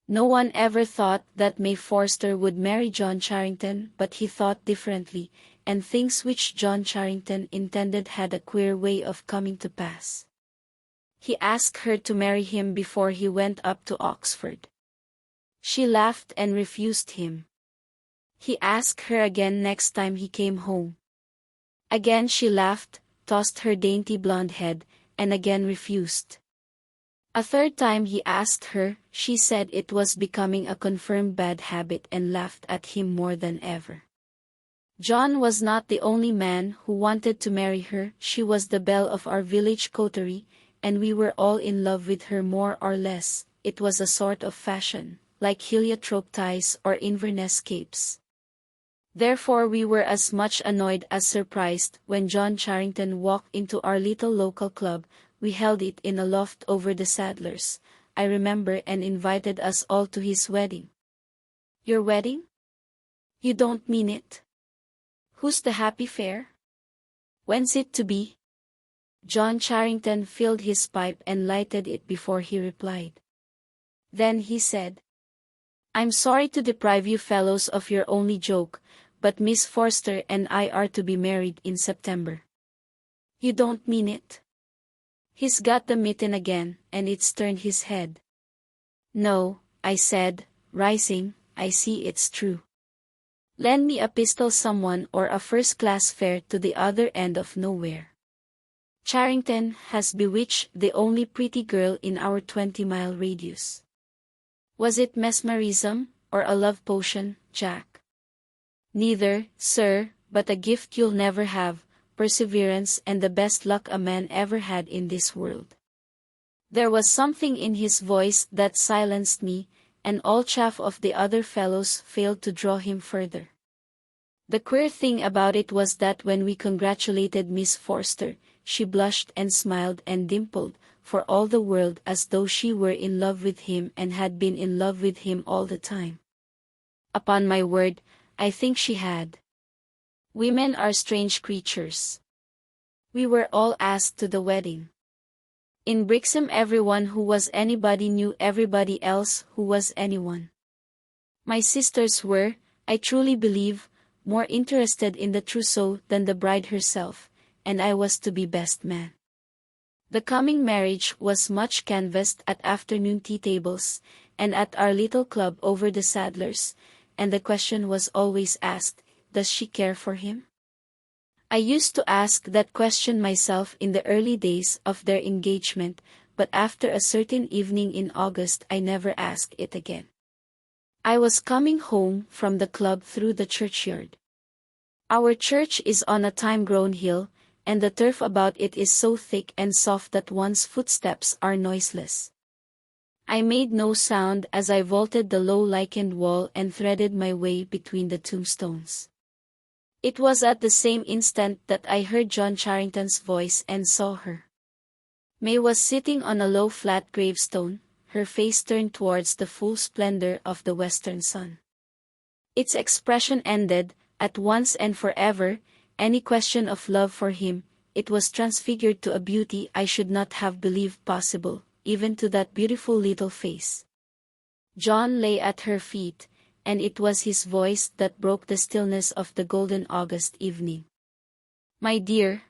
No one ever thought that May Forster would marry John Charrington, but he thought differently, and things which John Charrington intended had a queer way of coming to pass. He asked her to marry him before he went up to Oxford. She laughed and refused him. He asked her again next time he came home. Again she laughed, tossed her dainty blonde head, and again refused. A third time he asked her, she said it was becoming a confirmed bad habit and laughed at him more than ever. John was not the only man who wanted to marry her. She was the belle of our village coterie, and we were all in love with her more or less. It was a sort of fashion, like heliotrope ties or Inverness capes. Therefore we were as much annoyed as surprised when John Charrington walked into our little local club. We held it in a loft over the Sadlers, I remember, and invited us all to his wedding. Your wedding? You don't mean it? Who's the happy fair? When's it to be? John Charrington filled his pipe and lighted it before he replied. Then he said, I'm sorry to deprive you fellows of your only joke, but Miss Forster and I are to be married in September. You don't mean it? He's got the mitten again, and it's turned his head. No, I said, rising, I see it's true. Lend me a pistol, someone, or a first-class fare to the other end of nowhere. Charrington has bewitched the only pretty girl in our 20-mile radius. Was it mesmerism, or a love potion, Jack? Neither, sir, but a gift you'll never have, perseverance and the best luck a man ever had in this world. There was something in his voice that silenced me, and all chaff of the other fellows failed to draw him further. The queer thing about it was that when we congratulated Miss Forster, she blushed and smiled and dimpled, for all the world as though she were in love with him and had been in love with him all the time. Upon my word, I think she had. Women are strange creatures. We were all asked to the wedding. In Brixham everyone who was anybody knew everybody else who was anyone. My sisters were, I truly believe, more interested in the trousseau than the bride herself, and I was to be best man. The coming marriage was much canvassed at afternoon tea tables, and at our little club over the Sadlers, and the question was always asked, does she care for him? I used to ask that question myself in the early days of their engagement, but after a certain evening in August I never asked it again. I was coming home from the club through the churchyard. Our church is on a time-grown hill, and the turf about it is so thick and soft that one's footsteps are noiseless. I made no sound as I vaulted the low lichened wall and threaded my way between the tombstones. It was at the same instant that I heard John Charrington's voice and saw her. May was sitting on a low flat gravestone, her face turned towards the full splendor of the western sun. Its expression ended, at once and forever, any question of love for him. It was transfigured to a beauty I should not have believed possible, even to that beautiful little face. John lay at her feet, and it was his voice that broke the stillness of the golden August evening. My dear,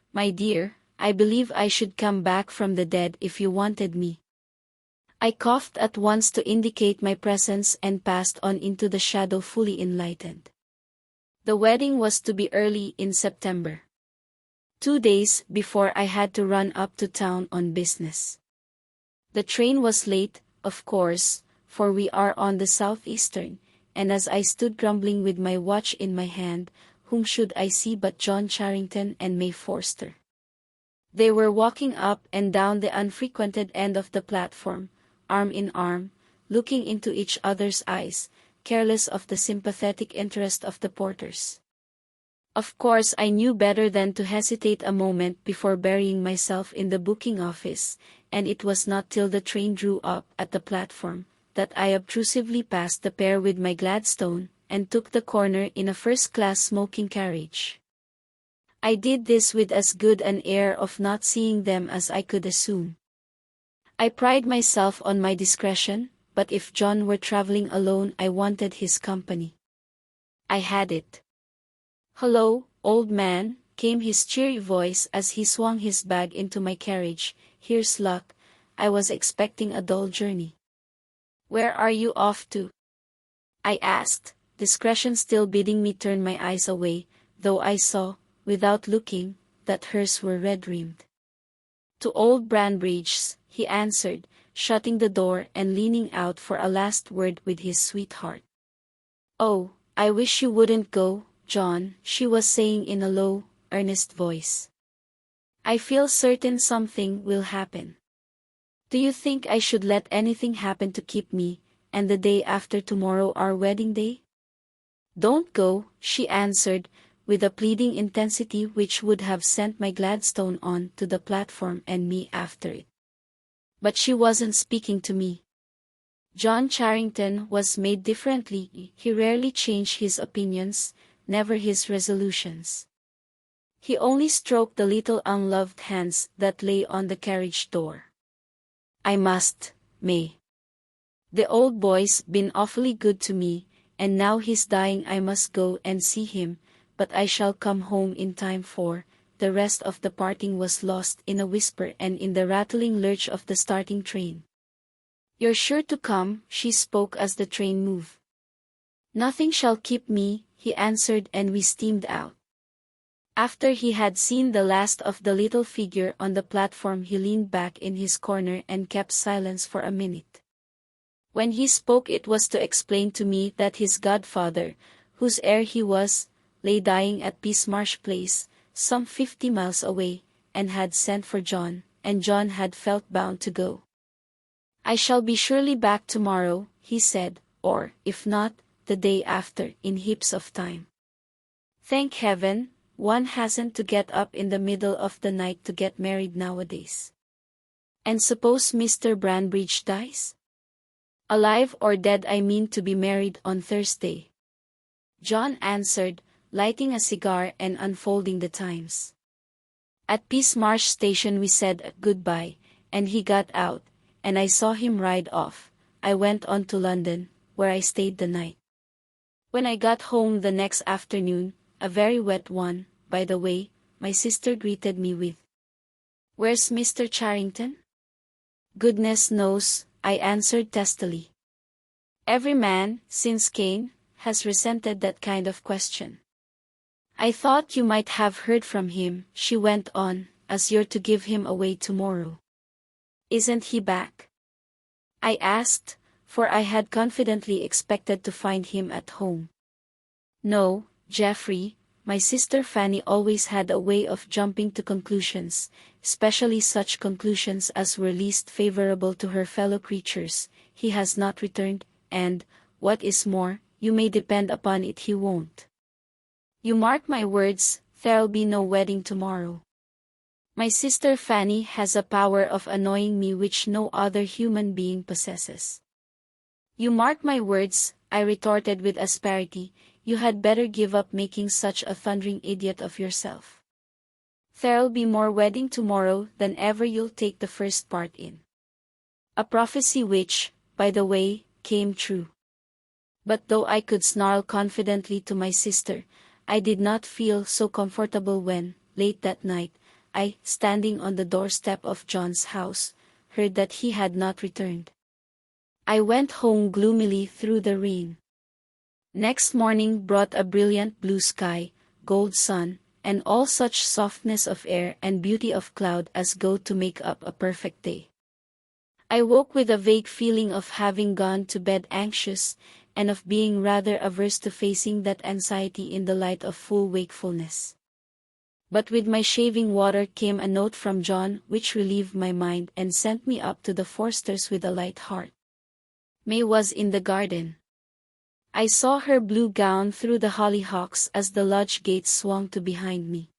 I believe I should come back from the dead if you wanted me. I coughed at once to indicate my presence and passed on into the shadow fully enlightened. The wedding was to be early in September. 2 days before I had to run up to town on business. The train was late, of course, for we are on the Southeastern, and as I stood grumbling with my watch in my hand, whom should I see but John Charrington and May Forster. They were walking up and down the unfrequented end of the platform, arm in arm, looking into each other's eyes, careless of the sympathetic interest of the porters. Of course I knew better than to hesitate a moment before burying myself in the booking office, and it was not till the train drew up at the platform that I obtrusively passed the pair with my Gladstone, and took the corner in a first-class smoking carriage. I did this with as good an air of not seeing them as I could assume. I pride myself on my discretion, but if John were traveling alone I wanted his company. I had it. "Hello, old man," came his cheery voice as he swung his bag into my carriage. "Here's luck. I was expecting a dull journey." "Where are you off to?" I asked, discretion still bidding me turn my eyes away, though I saw, without looking, that hers were red-rimmed. "To Old Branbridge's," he answered, shutting the door and leaning out for a last word with his sweetheart. "Oh, I wish you wouldn't go, John," she was saying in a low, earnest voice. "I feel certain something will happen." "Do you think I should let anything happen to keep me, and the day after tomorrow our wedding day?" "Don't go," she answered, with a pleading intensity which would have sent my Gladstone on to the platform and me after it. But she wasn't speaking to me. John Charrington was made differently. He rarely changed his opinions, never his resolutions. He only stroked the little unloved hands that lay on the carriage door. "I must, May. The old boy's been awfully good to me, and now he's dying. I must go and see him, but I shall come home in time for—" The rest of the parting was lost in a whisper and in the rattling lurch of the starting train. "You're sure to come," she spoke as the train moved. "Nothing shall keep me," he answered, and we steamed out. After he had seen the last of the little figure on the platform he leaned back in his corner and kept silence for a minute. When he spoke it was to explain to me that his godfather, whose heir he was, lay dying at Peasemarsh Place, some 50 miles away, and had sent for John, and John had felt bound to go. "I shall be surely back tomorrow," he said, "or, if not, the day after, in heaps of time. Thank heaven, one hasn't to get up in the middle of the night to get married nowadays." "And suppose Mr. Branbridge dies?" "Alive or dead, I mean to be married on Thursday," John answered, lighting a cigar and unfolding the Times. At Peasemarsh Station we said goodbye, and he got out, and I saw him ride off. I went on to London, where I stayed the night. When I got home the next afternoon, a very wet one, by the way, my sister greeted me with, "Where's Mr. Charrington?" "Goodness knows," I answered testily. Every man, since Cain, has resented that kind of question. "I thought you might have heard from him," she went on, "as you're to give him away tomorrow." "Isn't he back?" I asked, for I had confidently expected to find him at home. "No, Geoffrey." My sister Fanny always had a way of jumping to conclusions, especially such conclusions as were least favorable to her fellow creatures. "He has not returned, and, what is more, you may depend upon it he won't. You mark my words, there'll be no wedding tomorrow." My sister Fanny has a power of annoying me which no other human being possesses. "You mark my words," I retorted with asperity, "you had better give up making such a thundering idiot of yourself. There'll be more wedding tomorrow than ever you'll take the first part in." A prophecy which, by the way, came true. But though I could snarl confidently to my sister, I did not feel so comfortable when, late that night, I, standing on the doorstep of John's house, heard that he had not returned. I went home gloomily through the rain. Next morning brought a brilliant blue sky, gold sun, and all such softness of air and beauty of cloud as go to make up a perfect day. I woke with a vague feeling of having gone to bed anxious, and of being rather averse to facing that anxiety in the light of full wakefulness. But with my shaving water came a note from John which relieved my mind and sent me up to the Forsters with a light heart. May was in the garden. I saw her blue gown through the hollyhocks as the lodge gate swung to behind me.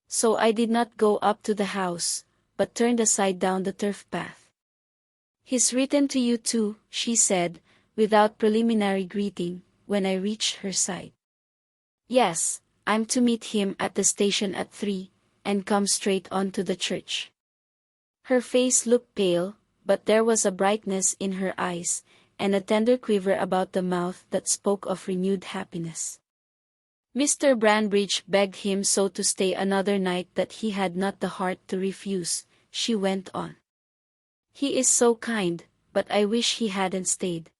So I did not go up to the house, but turned aside down the turf path. "He's written to you too," she said, without preliminary greeting, when I reached her side. "Yes, I'm to meet him at the station at 3, and come straight on to the church." Her face looked pale, but there was a brightness in her eyes, and a tender quiver about the mouth that spoke of renewed happiness. Mr. Branbridge begged him so to stay another night that he had not the heart to refuse, she went on. He is so kind, but I wish he hadn't stayed.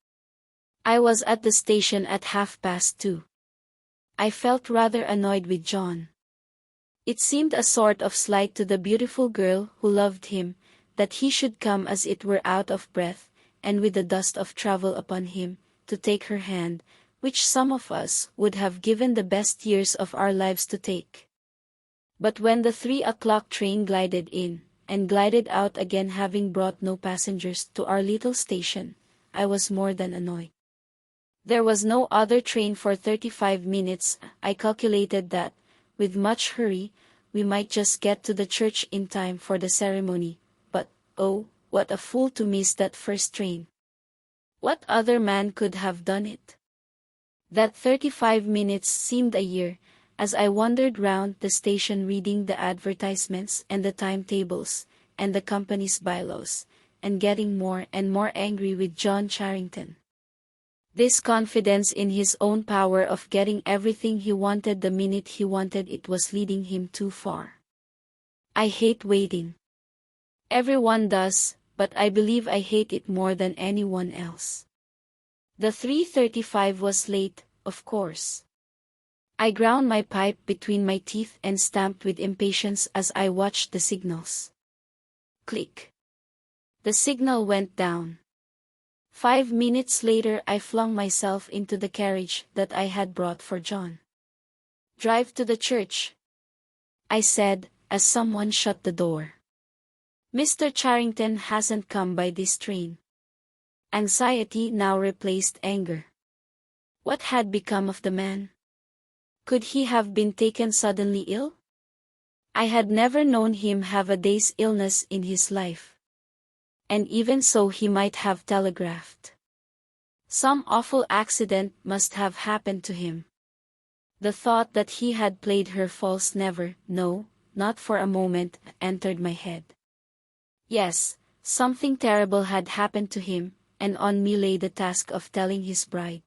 I was at the station at 2:30. I felt rather annoyed with John. It seemed a sort of slight to the beautiful girl who loved him, that he should come as it were out of breath, and with the dust of travel upon him, to take her hand, which some of us would have given the best years of our lives to take. But when the 3 o'clock train glided in, and glided out again having brought no passengers to our little station, I was more than annoyed. There was no other train for 35 minutes. I calculated that, with much hurry, we might just get to the church in time for the ceremony, but, oh, what a fool to miss that first train. What other man could have done it? That 35 minutes seemed a year, as I wandered round the station reading the advertisements and the timetables, and the company's bylaws, and getting more and more angry with John Charrington. This confidence in his own power of getting everything he wanted the minute he wanted it was leading him too far. I hate waiting. Everyone does, but I believe I hate it more than anyone else. The 3:35 was late, of course. I ground my pipe between my teeth and stamped with impatience as I watched the signals. Click. The signal went down. 5 minutes later I flung myself into the carriage that I had brought for John. "Drive to the church," I said, as someone shut the door. "Mr. Charrington hasn't come by this train." Anxiety now replaced anger. What had become of the man? Could he have been taken suddenly ill? I had never known him have a day's illness in his life. And even so he might have telegraphed. Some awful accident must have happened to him. The thought that he had played her false never, no, not for a moment, entered my head. Yes, something terrible had happened to him, and on me lay the task of telling his bride.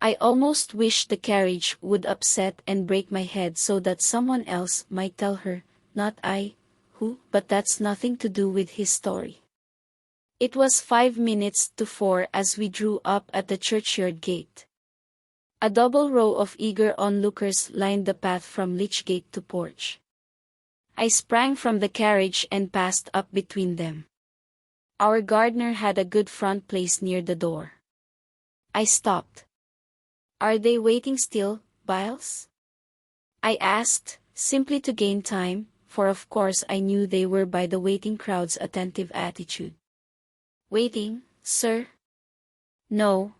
I almost wished the carriage would upset and break my head so that someone else might tell her, not I, but that's nothing to do with his story. It was 5 minutes to 4 as we drew up at the churchyard gate. A double row of eager onlookers lined the path from lych gate to porch. I sprang from the carriage and passed up between them. Our gardener had a good front place near the door. I stopped. "Are they waiting still, Biles?" I asked, simply to gain time, for of course I knew they were by the waiting crowd's attentive attitude. "Waiting, sir?" No,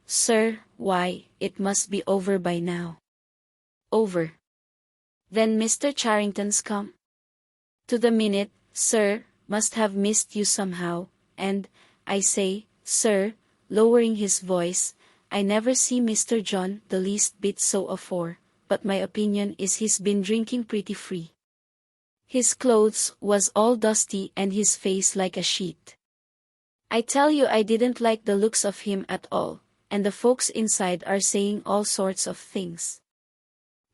sir, why, it must be over by now." "Over? Then Mr. Charrington's come?" "To the minute, sir, must have missed you somehow, and, I say, sir," lowering his voice, "I never see Mr. John the least bit so afore, but my opinion is he's been drinking pretty free. His clothes was all dusty and his face like a sheet. I tell you I didn't like the looks of him at all, and the folks inside are saying all sorts of things.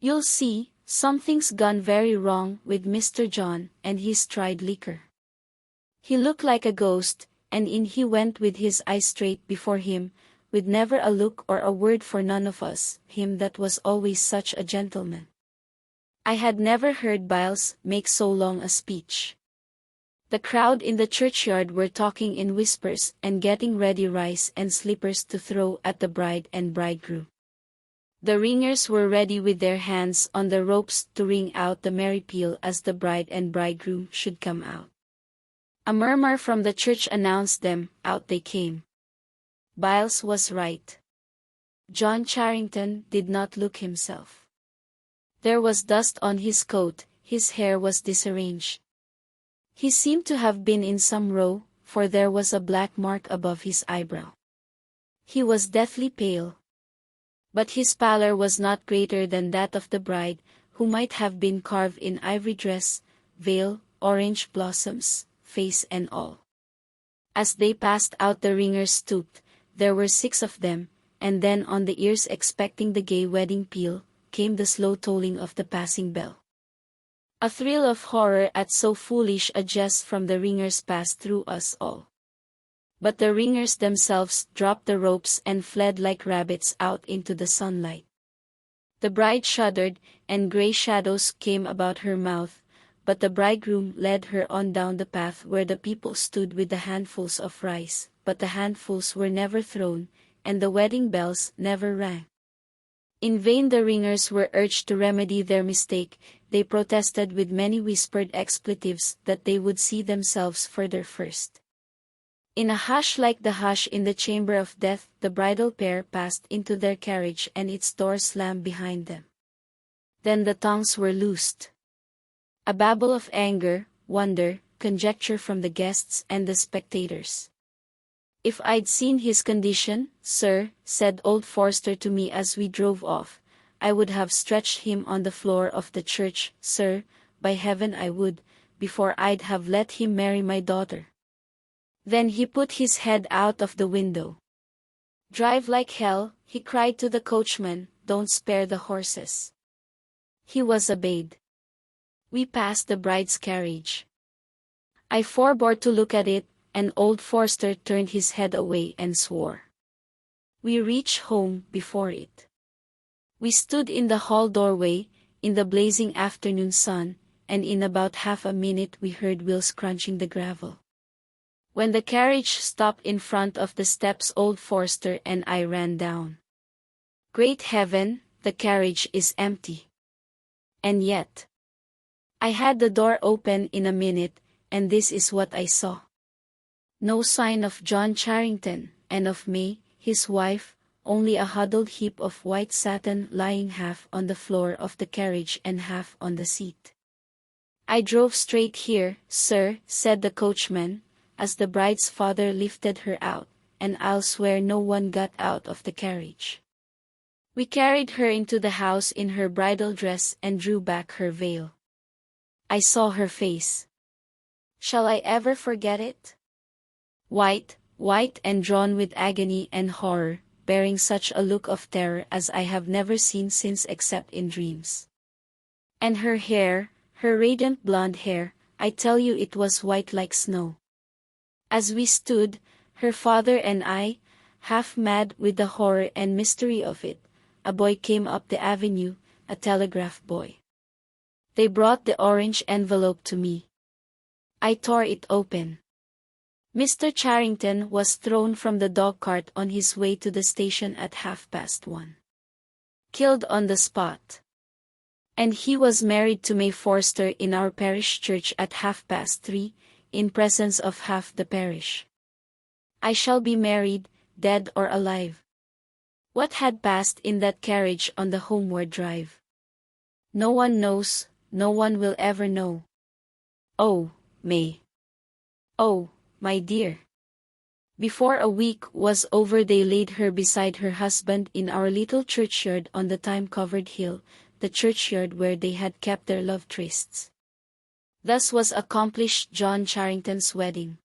You'll see, something's gone very wrong with Mr. John, and he's tried liquor. He looked like a ghost, and in he went with his eyes straight before him, with never a look or a word for none of us, him that was always such a gentleman." I had never heard Biles make so long a speech. The crowd in the churchyard were talking in whispers and getting ready rice and slippers to throw at the bride and bridegroom. The ringers were ready with their hands on the ropes to ring out the merry peal as the bride and bridegroom should come out. A murmur from the church announced them. Out they came. Biles was right. John Charrington did not look himself. There was dust on his coat, his hair was disarranged. He seemed to have been in some row, for there was a black mark above his eyebrow. He was deathly pale. But his pallor was not greater than that of the bride, who might have been carved in ivory dress, veil, orange blossoms, face and all. As they passed out the ringers stooped, there were 6 of them, and then on the ears expecting the gay wedding peal, came the slow tolling of the passing bell. A thrill of horror at so foolish a jest from the ringers passed through us all. But the ringers themselves dropped the ropes and fled like rabbits out into the sunlight. The bride shuddered, and grey shadows came about her mouth, but the bridegroom led her on down the path where the people stood with the handfuls of rice, but the handfuls were never thrown, and the wedding bells never rang. In vain the ringers were urged to remedy their mistake. They protested with many whispered expletives that they would see themselves further first. In a hush like the hush in the chamber of death, the bridal pair passed into their carriage and its door slammed behind them. Then the tongues were loosed. A babble of anger, wonder, conjecture from the guests and the spectators. "If I'd seen his condition, sir," said old Forster to me as we drove off, "I would have stretched him on the floor of the church, sir, by heaven I would, before I'd have let him marry my daughter." Then he put his head out of the window. "Drive like hell," he cried to the coachman, "don't spare the horses." He was obeyed. We passed the bride's carriage. I forbore to look at it, and old Forster turned his head away and swore. We reached home before it. We stood in the hall doorway, in the blazing afternoon sun, and in about half a minute we heard wheels crunching the gravel. When the carriage stopped in front of the steps, old Forster and I ran down. Great heaven, the carriage is empty. And yet, I had the door open in a minute, and this is what I saw. No sign of John Charrington, and of May, his wife, only a huddled heap of white satin lying half on the floor of the carriage and half on the seat. "I drove straight here, sir," said the coachman, as the bride's father lifted her out, "and I'll swear no one got out of the carriage." We carried her into the house in her bridal dress and drew back her veil. I saw her face. Shall I ever forget it? White, white and drawn with agony and horror, bearing such a look of terror as I have never seen since except in dreams. And her hair, her radiant blonde hair, I tell you it was white like snow. As we stood, her father and I, half mad with the horror and mystery of it, a boy came up the avenue, a telegraph boy. They brought the orange envelope to me. I tore it open. Mr. Charrington was thrown from the dog-cart on his way to the station at 1:30. Killed on the spot. And he was married to May Forster in our parish church at 3:30, in presence of half the parish. I shall be married, dead or alive. What had passed in that carriage on the homeward drive? No one knows, no one will ever know. Oh, May. Oh, my dear. Before a week was over they laid her beside her husband in our little churchyard on the thyme-covered hill, the churchyard where they had kept their love trysts. Thus was accomplished John Charrington's wedding.